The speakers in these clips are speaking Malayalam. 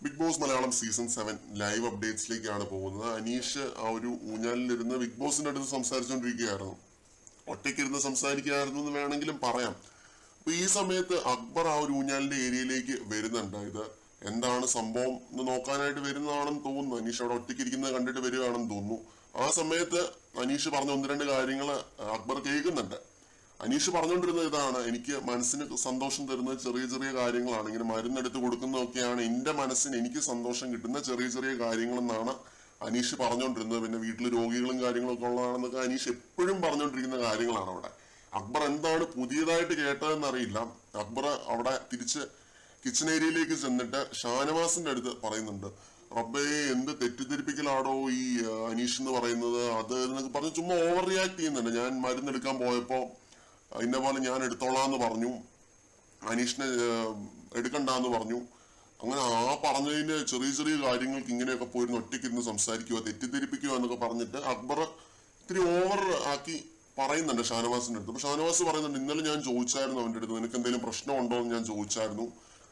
Big Boss Malayalam season 7 live അപ്ഡേറ്റ്സിലേക്കാണ് പോകുന്നത്. അനീഷ് ആ ഒരു ഊഞ്ഞാലിലിരുന്ന് ബിഗ് ബോസിന്റെ അടുത്ത് സംസാരിച്ചുകൊണ്ടിരിക്കുകയായിരുന്നു. ഒറ്റയ്ക്കിരുന്ന് സംസാരിക്കുകയായിരുന്നു എന്ന് വേണമെങ്കിലും പറയാം. അപ്പൊ ഈ സമയത്ത് അക്ബർ ആ ഒരു ഊഞ്ഞാലിന്റെ ഏരിയയിലേക്ക് വരുന്നുണ്ട്. ഇത് എന്താണ് സംഭവം എന്ന് നോക്കാനായിട്ട് വരുന്നതാണെന്ന് തോന്നുന്നു. അനീഷ് അവിടെ ഒറ്റയ്ക്കിരിക്കുന്നത് കണ്ടിട്ട് വരികയാണെന്ന് തോന്നുന്നു. ആ സമയത്ത് അനീഷ് പറഞ്ഞ ഒന്ന് രണ്ട് കാര്യങ്ങൾ അക്ബർ കേൾക്കുന്നുണ്ട്. അനീഷ് പറഞ്ഞുകൊണ്ടിരുന്നത് ഇതാണ്: എനിക്ക് മനസ്സിന് സന്തോഷം തരുന്ന ചെറിയ ചെറിയ കാര്യങ്ങളാണ്, ഇങ്ങനെ മരുന്നെടുത്ത് കൊടുക്കുന്നതൊക്കെയാണ് എന്റെ മനസ്സിന് എനിക്ക് സന്തോഷം കിട്ടുന്ന ചെറിയ ചെറിയ കാര്യങ്ങളെന്നാണ് അനീഷ് പറഞ്ഞുകൊണ്ടിരുന്നത്. പിന്നെ വീട്ടിൽ രോഗികളും കാര്യങ്ങളൊക്കെ ഉള്ളതാണെന്നൊക്കെ അനീഷ് എപ്പോഴും പറഞ്ഞുകൊണ്ടിരിക്കുന്ന കാര്യങ്ങളാണ്. അവിടെ അക്ബർ എന്താണ് പുതിയതായിട്ട് കേട്ടതെന്ന് അറിയില്ല. അക്ബർ അവിടെ തിരിച്ച് കിച്ചൺ ഏരിയയിലേക്ക് ചെന്നിട്ട് ഷാനവാസിന്റെ അടുത്ത് പറയുന്നുണ്ട്: റബ്ബേ, എന്ത് തെറ്റിദ്ധരിപ്പിക്കലാണോ ഈ അനീഷ് എന്ന് പറയുന്നത്, അത് എന്നൊക്കെ പറഞ്ഞ് ചുമ്മാ ഓവർ റിയാക്ട് ചെയ്യുന്നുണ്ട്. ഞാൻ മരുന്നെടുക്കാൻ പോയപ്പോ ഇന്ന പോലെ ഞാൻ എടുത്തോളാന്ന് പറഞ്ഞു, അനീഷിനെ എടുക്കണ്ടെന്ന് പറഞ്ഞു. അങ്ങനെ ആ പറഞ്ഞതിന് ചെറിയ ചെറിയ കാര്യങ്ങൾക്ക് ഇങ്ങനെയൊക്കെ പോയിരുന്ന് ഒറ്റയ്ക്കിരുന്ന് സംസാരിക്കുക, തെറ്റിദ്ധരിപ്പിക്കുക എന്നൊക്കെ പറഞ്ഞിട്ട് അക്ബർ ഇത്തിരി ഓവർ ആക്കി പറയുന്നുണ്ട് ഷാനവാസിന്റെ അടുത്ത്. അപ്പൊ ഷാനവാസ് പറയുന്നുണ്ട്: ഇന്നലെ ഞാൻ ചോദിച്ചായിരുന്നു അവന്റെ അടുത്ത്, നിനക്ക് എന്തെങ്കിലും പ്രശ്നമുണ്ടോ എന്ന് ഞാൻ ചോദിച്ചായിരുന്നു.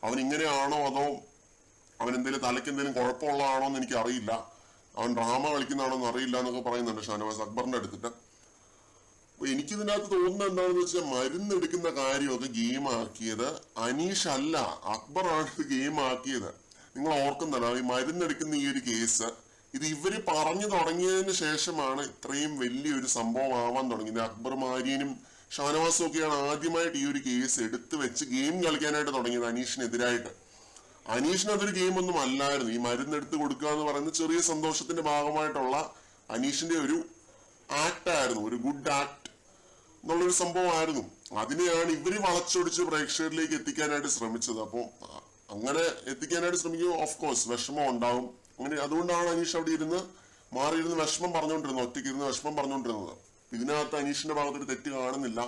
അവൻ ഇങ്ങനെയാണോ അതോ അവൻ എന്തെങ്കിലും തലയ്ക്ക് എന്തെങ്കിലും കുഴപ്പമുള്ളതാണോ എന്ന് എനിക്ക് അറിയില്ല, അവൻ ഡ്രാമ കളിക്കുന്നതാണോ എന്ന് അറിയില്ല എന്നൊക്കെ പറയുന്നുണ്ട് ഷാനവാസ് അക്ബറിന്റെ അടുത്തിട്ട്. എനിക്കിതിനകത്ത് തോന്നുന്നത് എന്താണെന്ന് വെച്ചാൽ, മരുന്നെടുക്കുന്ന കാര്യമൊക്കെ ഗെയിം ആക്കിയത് അനീഷ് അല്ല, അക്ബറാണ് ഇത് ഗെയിം ആക്കിയത്. നിങ്ങൾ ഓർക്കുന്നല്ലോ, ഈ മരുന്നെടുക്കുന്ന ഈ ഒരു കേസ് ഇത് ഇവര് പറഞ്ഞു തുടങ്ങിയതിന് ശേഷമാണ് ഇത്രയും വലിയൊരു സംഭവം ആവാൻ തുടങ്ങിയത്. അക്ബർ മാരിയനും ഷാനവാസും ഒക്കെയാണ് ആദ്യമായിട്ട് ഈ ഒരു കേസ് എടുത്തു വെച്ച് ഗെയിം കളിക്കാനായിട്ട് തുടങ്ങിയത് അനീഷിനെതിരായിട്ട്. അനീഷിന് അതൊരു ഗെയിം ഒന്നും അല്ലായിരുന്നു. ഈ മരുന്നെടുത്ത് കൊടുക്കുക എന്ന് പറയുന്നത് ചെറിയ സന്തോഷത്തിന്റെ ഭാഗമായിട്ടുള്ള അനീഷിന്റെ ഒരു ആക്ട് ആയിരുന്നു, ഒരു ഗുഡ് ആക്ട് എന്നുള്ളൊരു സംഭവമായിരുന്നു. അതിനെയാണ് ഇവര് വളച്ചൊടിച്ച് പ്രേക്ഷകരിലേക്ക് എത്തിക്കാനായിട്ട് ശ്രമിച്ചത്. അപ്പോൾ അങ്ങനെ എത്തിക്കാനായിട്ട് ശ്രമിക്കുമ്പോൾ ഓഫ് കോഴ്സ് വിഷമം ഉണ്ടാവും. അങ്ങനെ അതുകൊണ്ടാണ് അനീഷ് അവിടെ ഇരുന്ന് മാറിയിരുന്ന് വിഷമം പറഞ്ഞുകൊണ്ടിരുന്നത്, ഒറ്റയ്ക്കിരുന്ന് വിഷമം പറഞ്ഞുകൊണ്ടിരുന്നത്. ഇതിനകത്ത് അനീഷിന്റെ ഭാഗത്തൊരു തെറ്റ് കാണുന്നില്ല.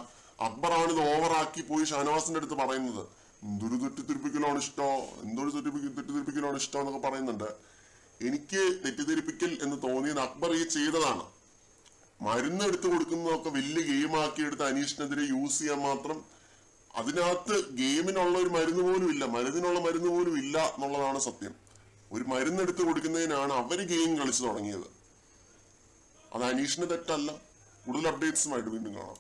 അക്ബറാണ് ഇത് ഓവറാക്കി പോയി ഷാനവാസിന്റെ അടുത്ത് പറയുന്നത്. എന്തൊരു തെറ്റിദ്ധരിപ്പിക്കലാണ് ഇഷ്ടം, എന്തൊരു തെറ്റിദ്ധരിപ്പിക്കലാണ് ഇഷ്ടം എന്നൊക്കെ പറയുന്നുണ്ട്. എനിക്ക് തെറ്റിദ്ധരിപ്പിക്കൽ എന്ന് തോന്നിയത് അക്ബർ ഈ ചെയ്തതാണ്. മരുന്ന് എടുത്തു കൊടുക്കുന്നതൊക്കെ വലിയ ഗെയിം ആക്കിയെടുത്ത് അനീഷിനെതിരെ യൂസ് ചെയ്യാൻ മാത്രം. അതിനകത്ത് ഗെയിമിനുള്ള ഒരു മരുന്ന് പോലും ഇല്ല, മരുന്നിനുള്ള മരുന്ന് പോലും ഇല്ല എന്നുള്ളതാണ് സത്യം. ഒരു മരുന്ന് എടുത്തു കൊടുക്കുന്നതിനാണ് അവര് ഗെയിം കളിച്ചു തുടങ്ങിയത്. അത് അനീഷിന് തെറ്റല്ല. കൂടുതൽ അപ്ഡേറ്റ്സുമായിട്ട് വീണ്ടും കാണാം.